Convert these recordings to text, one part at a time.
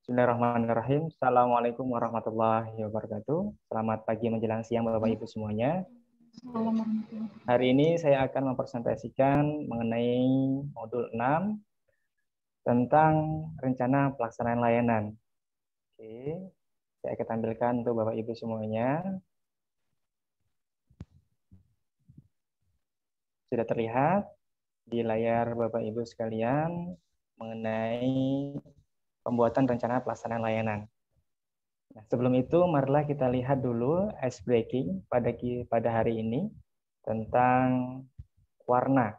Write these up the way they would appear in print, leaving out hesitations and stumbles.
Bismillahirrahmanirrahim. Assalamualaikum warahmatullahi wabarakatuh. Selamat pagi menjelang siang Bapak Ibu semuanya. Hari ini saya akan mempresentasikan mengenai modul 6 tentang rencana pelaksanaan layanan. Oke, saya akan tampilkan untuk Bapak Ibu semuanya. Sudah terlihat di layar Bapak Ibu sekalian mengenai pembuatan rencana pelaksanaan layanan. Nah, sebelum itu, marilah kita lihat dulu ice breaking pada hari ini tentang warna.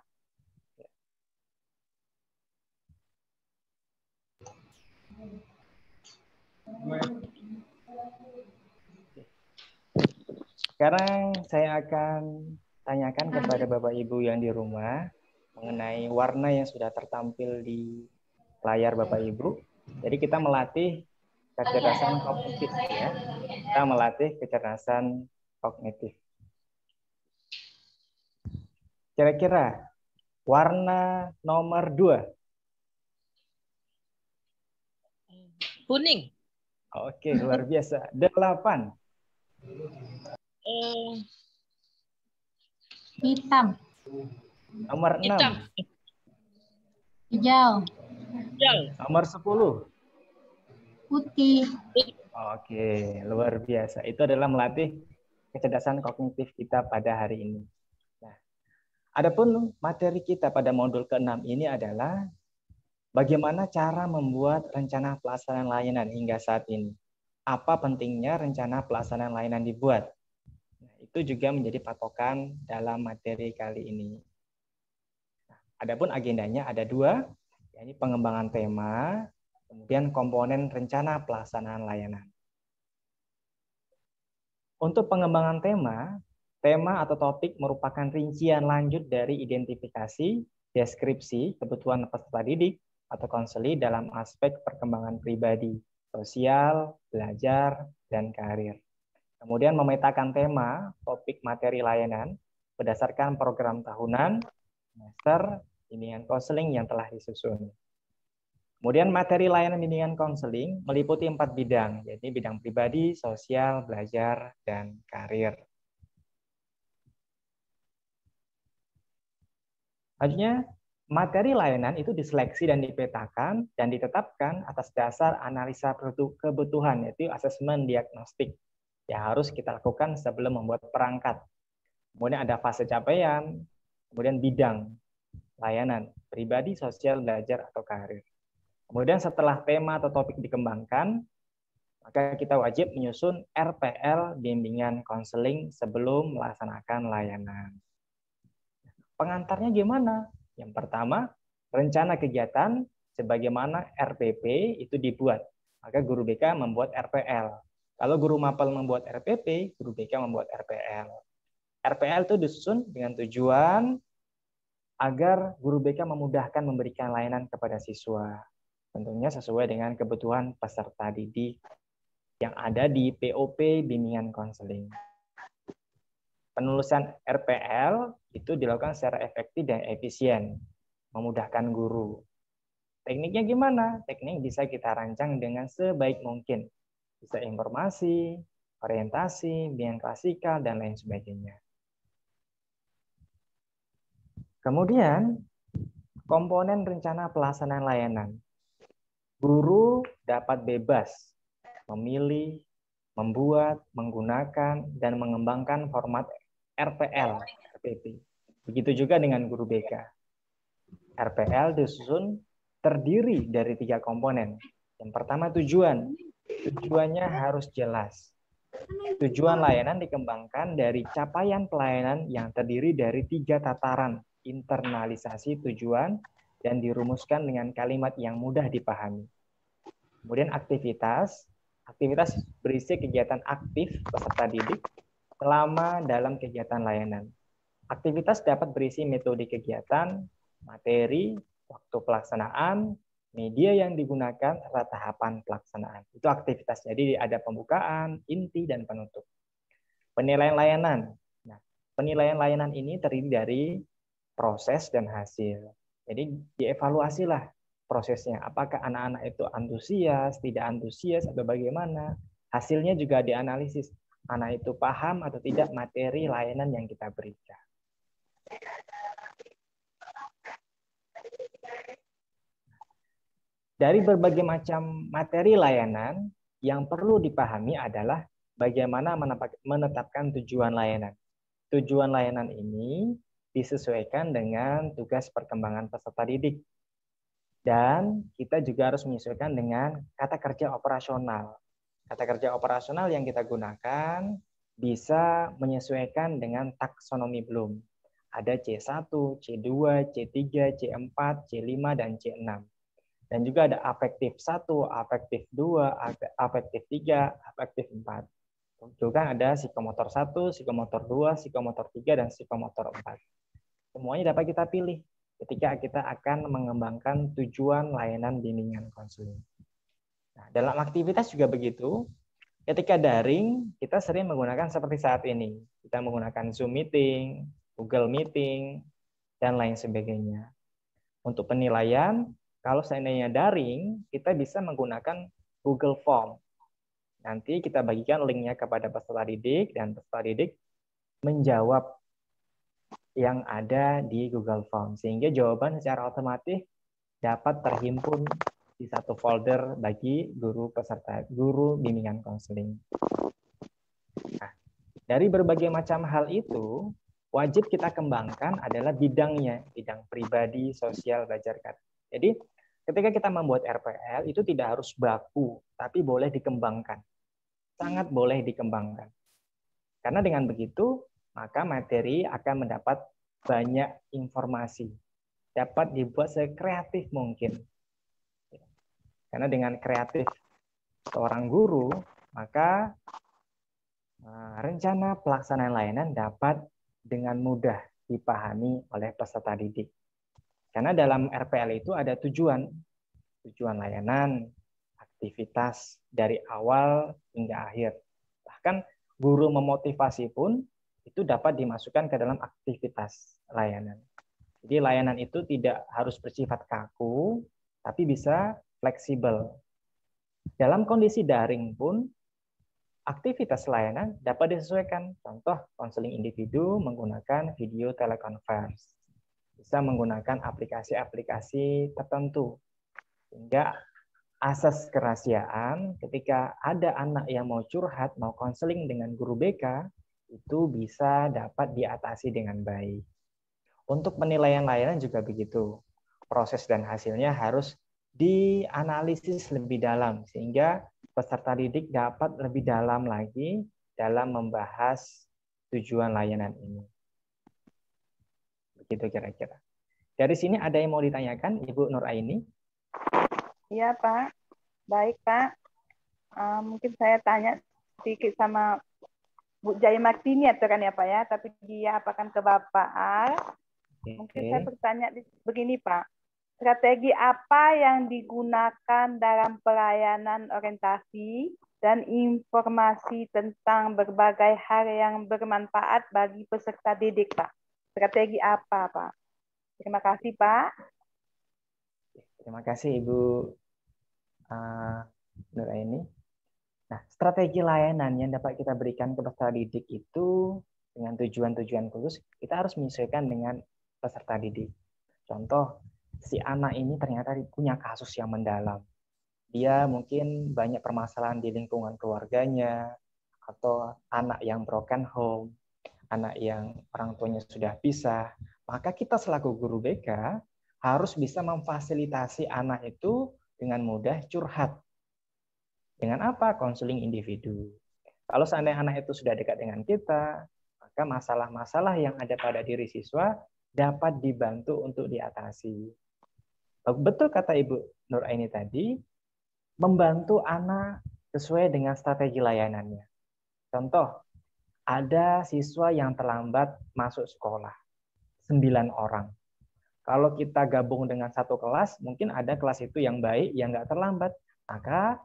Sekarang saya akan tanyakan kepada Bapak Ibu yang di rumah mengenai warna yang sudah tertampil di layar Bapak Ibu. Jadi kita melatih kecerdasan kognitif ya. Kita melatih kecerdasan kognitif. Kira-kira warna nomor 2. Kuning. Oke, luar biasa. 8. Hitam. Nomor 6. Hitam. Hijau. Hijau. Nomor 10. Putih. Oke, luar biasa. Itu adalah melatih kecerdasan kognitif kita pada hari ini. Nah, adapun materi kita pada modul ke-6 ini adalah bagaimana cara membuat rencana pelaksanaan layanan hingga saat ini. Apa pentingnya rencana pelaksanaan layanan dibuat? Nah, itu juga menjadi patokan dalam materi kali ini. Nah, adapun agendanya ada 2, yakni pengembangan tema, kemudian komponen rencana pelaksanaan layanan. Untuk pengembangan tema atau topik merupakan rincian lanjut dari identifikasi, deskripsi, kebutuhan peserta didik, atau konseli dalam aspek perkembangan pribadi, sosial, belajar, dan karir. Kemudian memetakan tema, topik materi layanan, berdasarkan program tahunan, semester, bimbingan konseling yang telah disusun. Kemudian materi layanan bimbingan konseling meliputi 4 bidang, yaitu bidang pribadi, sosial, belajar, dan karir. Selanjutnya, materi layanan itu diseleksi dan dipetakan dan ditetapkan atas dasar analisa kebutuhan, yaitu asesmen diagnostik yang harus kita lakukan sebelum membuat perangkat. Kemudian ada fase capaian, kemudian bidang layanan, pribadi, sosial, belajar, atau karir. Kemudian setelah tema atau topik dikembangkan, maka kita wajib menyusun RPL bimbingan konseling sebelum melaksanakan layanan. Pengantarnya gimana? Yang pertama, rencana kegiatan sebagaimana RPP itu dibuat. Maka guru BK membuat RPL. Kalau guru mapel membuat RPP, guru BK membuat RPL. RPL itu disusun dengan tujuan agar guru BK memudahkan memberikan layanan kepada siswa. Tentunya sesuai dengan kebutuhan peserta didik yang ada di POP bimbingan konseling. Penulisan RPL itu dilakukan secara efektif dan efisien, memudahkan guru. Tekniknya gimana? Teknik bisa kita rancang dengan sebaik mungkin. Bisa informasi, orientasi, bimbingan klasikal, dan lain sebagainya. Kemudian, komponen rencana pelaksanaan layanan. Guru dapat bebas memilih, membuat, menggunakan, dan mengembangkan format RPL, RPP. Begitu juga dengan guru BK. RPL disusun terdiri dari 3 komponen. Yang pertama tujuan. Tujuannya harus jelas. Tujuan layanan dikembangkan dari capaian pelayanan yang terdiri dari 3 tataran internalisasi tujuan dan dirumuskan dengan kalimat yang mudah dipahami. Kemudian aktivitas berisi kegiatan aktif peserta didik selama dalam kegiatan layanan. Aktivitas dapat berisi metode kegiatan, materi, waktu pelaksanaan, media yang digunakan, serta tahapan pelaksanaan. Itu aktivitas. Jadi ada pembukaan, inti, dan penutup. Penilaian layanan. Nah, penilaian layanan ini terdiri dari proses dan hasil. Jadi dievaluasilah prosesnya. Apakah anak-anak itu antusias, tidak antusias, atau bagaimana. Hasilnya juga dianalisis. Anak itu paham atau tidak materi layanan yang kita berikan. Dari berbagai macam materi layanan, yang perlu dipahami adalah bagaimana menetapkan tujuan layanan. Tujuan layanan ini disesuaikan dengan tugas perkembangan peserta didik. Dan kita juga harus menyesuaikan dengan kata kerja operasional. Kata kerja operasional yang kita gunakan bisa menyesuaikan dengan taksonomi Bloom. Ada C1, C2, C3, C4, C5, dan C6. Dan juga ada afektif 1, afektif 2, afektif 3, afektif 4. Juga ada psikomotor 1, psikomotor 2, psikomotor 3, dan psikomotor 4. Semuanya dapat kita pilih ketika kita akan mengembangkan tujuan layanan bimbingan konseling. Nah, dalam aktivitas juga begitu. Ketika daring, kita sering menggunakan seperti saat ini. Kita menggunakan Zoom Meeting, Google Meeting, dan lain sebagainya. Untuk penilaian, kalau seandainya daring, kita bisa menggunakan Google Form. Nanti kita bagikan linknya kepada peserta didik, dan peserta didik menjawab yang ada di Google Form. Sehingga jawaban secara otomatis dapat terhimpun di satu folder bagi guru peserta, guru bimbingan konseling. Nah, dari berbagai macam hal itu, wajib kita kembangkan adalah bidangnya, bidang pribadi, sosial, belajar. Jadi, ketika kita membuat RPL, itu tidak harus baku, tapi boleh dikembangkan. Sangat boleh dikembangkan. Karena dengan begitu, maka materi akan mendapat banyak informasi. Dapat dibuat sekreatif mungkin. Karena dengan kreatif seorang guru, maka rencana pelaksanaan layanan dapat dengan mudah dipahami oleh peserta didik. Karena dalam RPL itu ada tujuan layanan, aktivitas dari awal hingga akhir. Bahkan guru memotivasi pun itu dapat dimasukkan ke dalam aktivitas layanan. Jadi layanan itu tidak harus bersifat kaku, tapi bisa fleksibel. Dalam kondisi daring pun, aktivitas layanan dapat disesuaikan. Contoh, konseling individu menggunakan video teleconference. Bisa menggunakan aplikasi-aplikasi tertentu. Sehingga asas kerahasiaan ketika ada anak yang mau curhat, mau konseling dengan guru BK, itu bisa dapat diatasi dengan baik. Untuk penilaian layanan juga begitu. Proses dan hasilnya harus dianalisis lebih dalam sehingga peserta didik dapat lebih dalam lagi dalam membahas tujuan layanan ini. Begitu kira-kira. Dari sini ada yang mau ditanyakan, Ibu Nuraini? Iya, Pak. Baik, Pak. Mungkin saya tanya sedikit sama Bu Jaya Martini atau kan ya, Pak ya, tapi dia apakan ke Bapak Al. Mungkin saya bertanya begini, Pak. Strategi apa yang digunakan dalam pelayanan orientasi dan informasi tentang berbagai hal yang bermanfaat bagi peserta didik, Pak? Strategi apa, Pak? Terima kasih, Pak. Terima kasih, Ibu Nuraini. Nah, strategi layanan yang dapat kita berikan ke peserta didik itu dengan tujuan-tujuan khusus, kita harus menyesuaikan dengan peserta didik. Contoh, si anak ini ternyata punya kasus yang mendalam. Dia mungkin banyak permasalahan di lingkungan keluarganya, atau anak yang broken home, anak yang orang tuanya sudah pisah. Maka kita selaku guru BK harus bisa memfasilitasi anak itu dengan mudah curhat. Dengan apa? Konseling individu. Kalau seandainya anak itu sudah dekat dengan kita, maka masalah-masalah yang ada pada diri siswa dapat dibantu untuk diatasi. Betul kata Ibu Nuraini tadi, membantu anak sesuai dengan strategi layanannya. Contoh, ada siswa yang terlambat masuk sekolah, 9 orang. Kalau kita gabung dengan satu kelas, mungkin ada kelas itu yang baik, yang nggak terlambat. Maka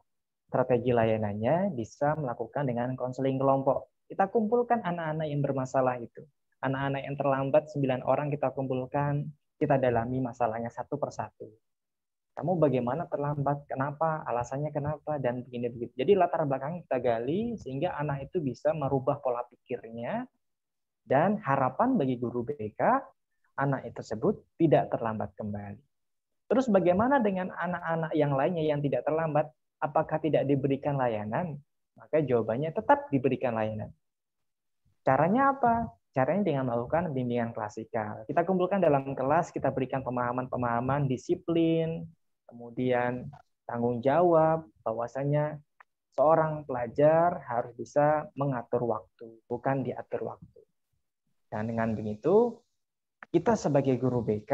strategi layanannya bisa melakukan dengan konseling kelompok. Kita kumpulkan anak-anak yang bermasalah itu. Anak-anak yang terlambat 9 orang kita kumpulkan, kita dalami masalahnya satu persatu. Kamu bagaimana terlambat? Kenapa? Alasannya kenapa? Dan begini begitu. Jadi latar belakang kita gali sehingga anak itu bisa merubah pola pikirnya, dan harapan bagi guru BK anak tersebut tidak terlambat kembali. Terus bagaimana dengan anak-anak yang lainnya yang tidak terlambat? Apakah tidak diberikan layanan? Maka jawabannya tetap diberikan layanan. Caranya apa? Caranya dengan melakukan bimbingan klasikal. Kita kumpulkan dalam kelas, kita berikan pemahaman-pemahaman, disiplin, kemudian tanggung jawab, bahwasanya seorang pelajar harus bisa mengatur waktu, bukan diatur waktu. Dan dengan begitu, kita sebagai guru BK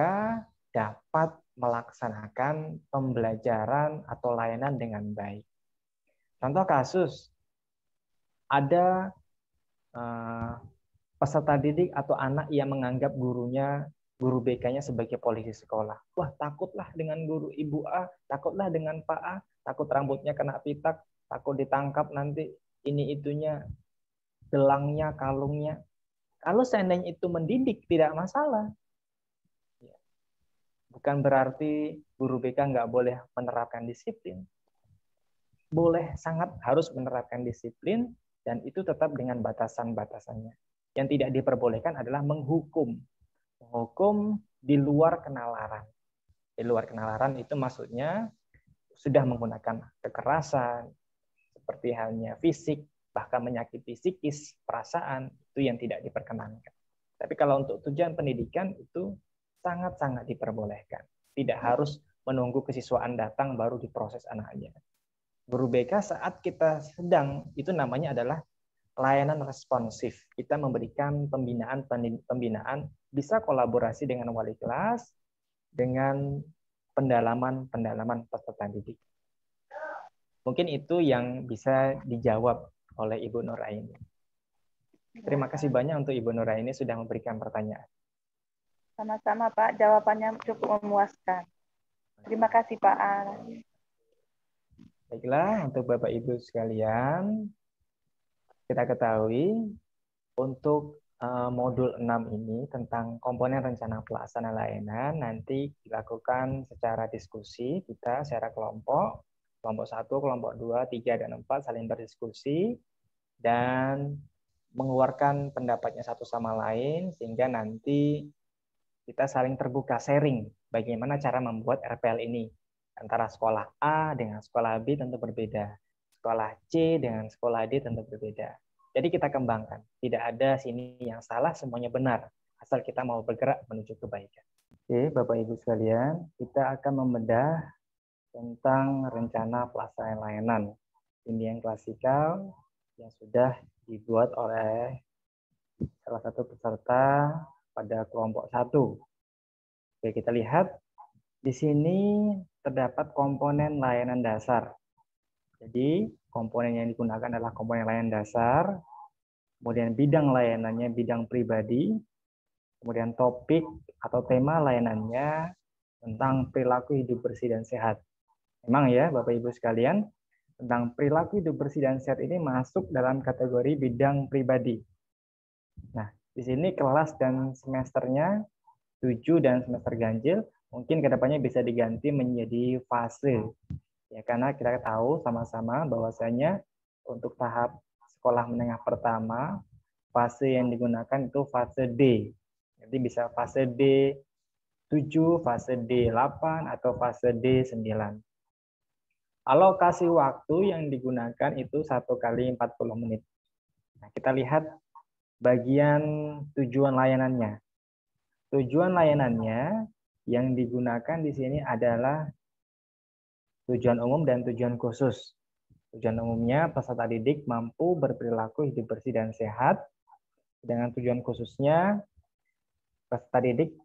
dapat melaksanakan pembelajaran atau layanan dengan baik. Contoh kasus, ada peserta didik atau anak yang menganggap guru BK-nya sebagai polisi sekolah. Wah, takutlah dengan guru Ibu A, takutlah dengan Pak A, takut rambutnya kena pitak, takut ditangkap nanti ini itunya, gelangnya, kalungnya. Kalau seandainya itu mendidik, tidak masalah. Bukan berarti guru BK nggak boleh menerapkan disiplin. Boleh, sangat harus menerapkan disiplin, dan itu tetap dengan batasan-batasannya. Yang tidak diperbolehkan adalah menghukum. Menghukum di luar kenalaran. Di luar kenalaran itu maksudnya sudah menggunakan kekerasan, seperti halnya fisik, bahkan menyakiti psikis, perasaan, itu yang tidak diperkenankan. Tapi kalau untuk tujuan pendidikan itu sangat-sangat diperbolehkan. Tidak harus menunggu kesiswaan datang baru diproses anaknya. Guru BK saat kita sedang, itu namanya adalah layanan responsif. Kita memberikan pembinaan, bisa kolaborasi dengan wali kelas, dengan pendalaman peserta didik. Mungkin itu yang bisa dijawab oleh Ibu Nuraini. Terima kasih banyak untuk Ibu Nuraini sudah memberikan pertanyaan. Sama-sama Pak, jawabannya cukup memuaskan. Terima kasih Pak Ar. Baiklah, untuk Bapak Ibu sekalian, kita ketahui untuk modul 6 ini tentang komponen rencana pelaksana layanan nanti dilakukan secara diskusi kita secara kelompok 1, kelompok 2, 3, dan 4 saling berdiskusi dan mengeluarkan pendapatnya satu sama lain sehingga nanti kita saling terbuka sharing bagaimana cara membuat RPL ini antara sekolah A dengan sekolah B tentu berbeda, sekolah C dengan sekolah D tentu berbeda. Jadi kita kembangkan. Tidak ada sini yang salah, semuanya benar. Asal kita mau bergerak menuju kebaikan. Oke, Bapak Ibu sekalian, kita akan membedah tentang rencana pelaksanaan layanan bimbingan klasikal yang sudah dibuat oleh salah satu peserta pada kelompok 1. Oke, kita lihat di sini terdapat komponen layanan dasar. Jadi komponen yang digunakan adalah komponen layanan dasar, kemudian bidang layanannya bidang pribadi, kemudian topik atau tema layanannya tentang perilaku hidup bersih dan sehat. Memang ya Bapak Ibu sekalian, tentang perilaku hidup bersih dan sehat ini masuk dalam kategori bidang pribadi. Nah, di sini kelas dan semesternya 7 dan semester ganjil, mungkin kedepannya bisa diganti menjadi fase. Ya, karena kita tahu sama-sama bahwasanya untuk tahap sekolah menengah pertama, fase yang digunakan itu fase D. Jadi bisa fase D7, fase D8, atau fase D9. Alokasi waktu yang digunakan itu 1 kali 40 menit. Nah, kita lihat bagian tujuan layanannya. Tujuan layanannya yang digunakan di sini adalah tujuan umum dan tujuan khusus. Tujuan umumnya, peserta didik mampu berperilaku hidup bersih dan sehat. Dengan tujuan khususnya, peserta didik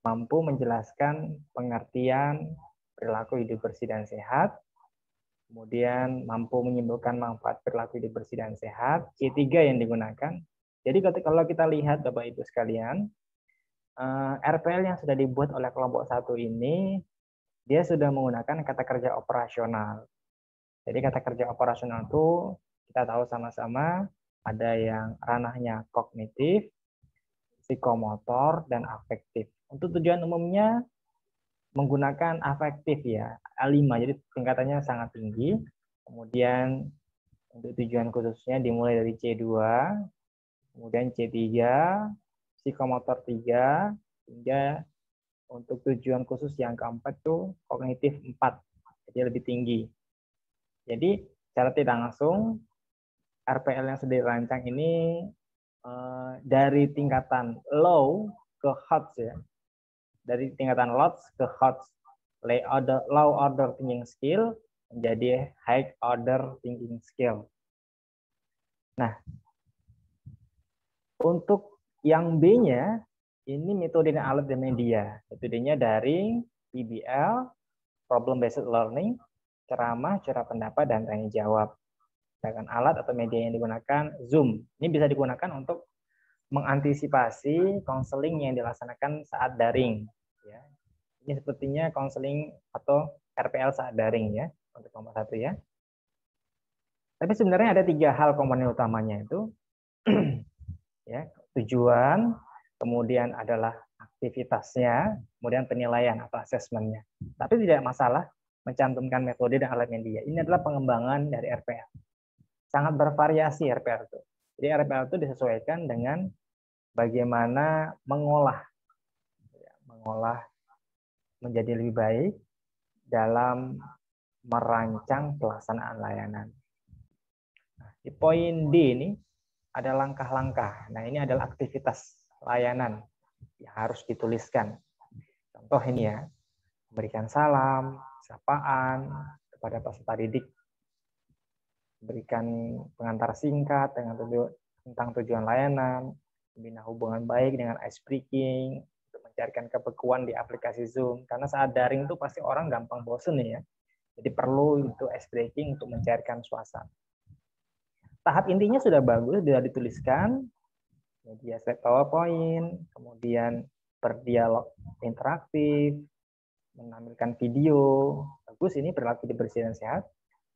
mampu menjelaskan pengertian perilaku hidup bersih dan sehat. Kemudian mampu menyimpulkan manfaat perilaku hidup bersih dan sehat. C3 yang digunakan. Jadi kalau kita lihat Bapak Ibu sekalian, RPL yang sudah dibuat oleh kelompok 1 ini, dia sudah menggunakan kata kerja operasional. Jadi kata kerja operasional itu kita tahu sama-sama ada yang ranahnya kognitif, psikomotor, dan afektif. Untuk tujuan umumnya menggunakan afektif ya, A5, jadi tingkatannya sangat tinggi. Kemudian untuk tujuan khususnya dimulai dari C2, kemudian C3, psikomotor 3, hingga untuk tujuan khusus yang keempat tuh kognitif 4, jadi lebih tinggi. Jadi secara tidak langsung RPL yang sudah dirancang ini dari tingkatan low ke hot ya. Dari tingkatan low ke hot. Low order thinking skill menjadi high order thinking skill. Nah, untuk yang B-nya ini metodenya alat dan media. Metodenya dari PBL, problem based learning, ceramah, curah pendapat, dan tanya jawab. Sedangkan alat atau media yang digunakan Zoom. Ini bisa digunakan untuk mengantisipasi konseling yang dilaksanakan saat daring. Ya. Ini sepertinya konseling atau RPL saat daring ya untuk nomor 1 ya. Tapi sebenarnya ada 3 hal komponen utamanya itu ya, tujuan, kemudian adalah aktivitasnya, kemudian penilaian atau asesmennya. Tapi tidak masalah mencantumkan metode dan alat media. Ini adalah pengembangan dari RPL. Sangat bervariasi RPL itu. Jadi RPL itu disesuaikan dengan bagaimana mengolah menjadi lebih baik dalam merancang pelaksanaan layanan. Nah, di poin D ini ada langkah-langkah. Nah, ini adalah aktivitas layanan yang harus dituliskan. Contoh ini ya, memberikan salam, sapaan kepada peserta didik, berikan pengantar singkat tentang tujuan layanan, membina hubungan baik dengan ice breaking, untuk mencarikan kebekuan di aplikasi Zoom. Karena saat daring itu pasti orang gampang bosen ya. Jadi perlu itu ice breaking untuk mencairkan suasana. Tahap intinya sudah bagus, sudah dituliskan, media slide PowerPoint, kemudian berdialog interaktif, menampilkan video, bagus ini perilaku bersih dan sehat,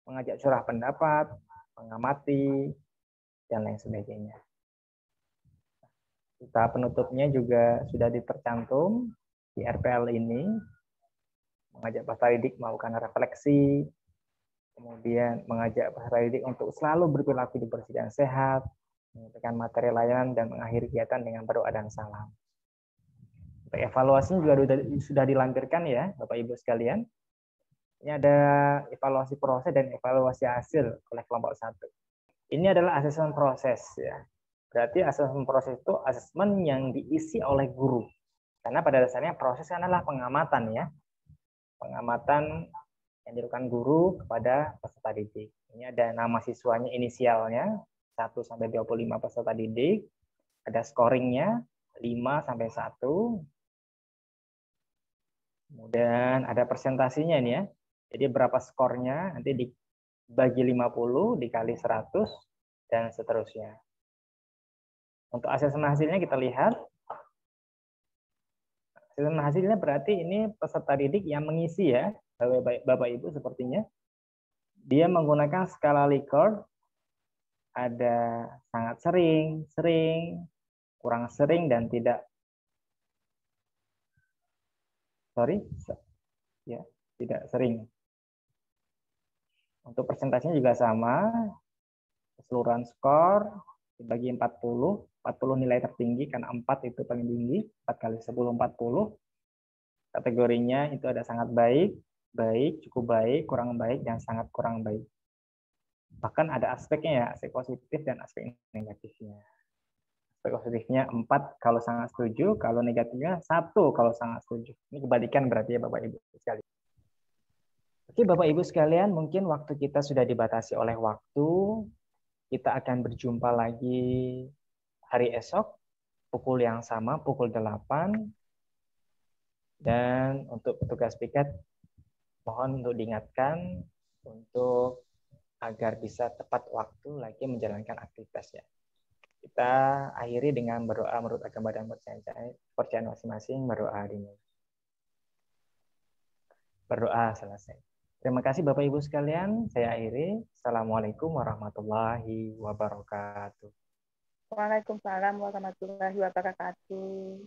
mengajak curah pendapat, mengamati, dan lain sebagainya. Tahap penutupnya juga sudah tercantum di RPL ini, mengajak peserta didik melakukan refleksi, kemudian mengajak peserta didik untuk selalu berperilaku bersih dan sehat, menyampaikan materi layanan, dan mengakhiri kegiatan dengan berdoa dan salam. Untuk evaluasinya juga sudah dilampirkan ya, Bapak Ibu sekalian. Ini ada evaluasi proses dan evaluasi hasil oleh kelompok 1. Ini adalah asesmen proses ya. Berarti asesmen proses itu asesmen yang diisi oleh guru. Karena pada dasarnya proses adalah pengamatan ya. Pengamatan yang dilakukan guru kepada peserta didik. Ini ada nama siswanya inisialnya 1 sampai 25 peserta didik. Ada scoringnya 5 sampai 1. Kemudian ada presentasinya ini ya. Jadi berapa skornya nanti dibagi 50 dikali 100 dan seterusnya. Untuk asesmen hasilnya kita lihat. Asesmen hasilnya berarti ini peserta didik yang mengisi ya, Bapak Ibu sepertinya. Dia menggunakan skala Likert. Ada sangat sering, sering, kurang sering, dan tidak. Tidak sering. Untuk presentasinya juga sama, keseluruhan skor dibagi 40 nilai tertinggi, karena 4 itu paling tinggi, 4 kali 10, 40. Kategorinya itu ada sangat baik, baik, cukup baik, kurang baik, dan sangat kurang baik. Bahkan ada aspeknya ya, aspek positif dan aspek negatifnya. Aspek positifnya 4 kalau sangat setuju, kalau negatifnya 1 kalau sangat setuju. Ini kebalikan berarti ya Bapak Ibu sekalian. Oke Bapak Ibu sekalian, mungkin waktu kita sudah dibatasi oleh waktu. Kita akan berjumpa lagi hari esok, pukul yang sama, pukul 8. Dan untuk petugas piket, mohon untuk diingatkan untuk agar bisa tepat waktu lagi menjalankan aktivitasnya. Kita akhiri dengan berdoa menurut agama dan percayaan masing-masing, berdoa dimulai. Berdoa selesai. Terima kasih Bapak Ibu sekalian. Saya akhiri. Assalamualaikum warahmatullahi wabarakatuh. Waalaikumsalam warahmatullahi wabarakatuh.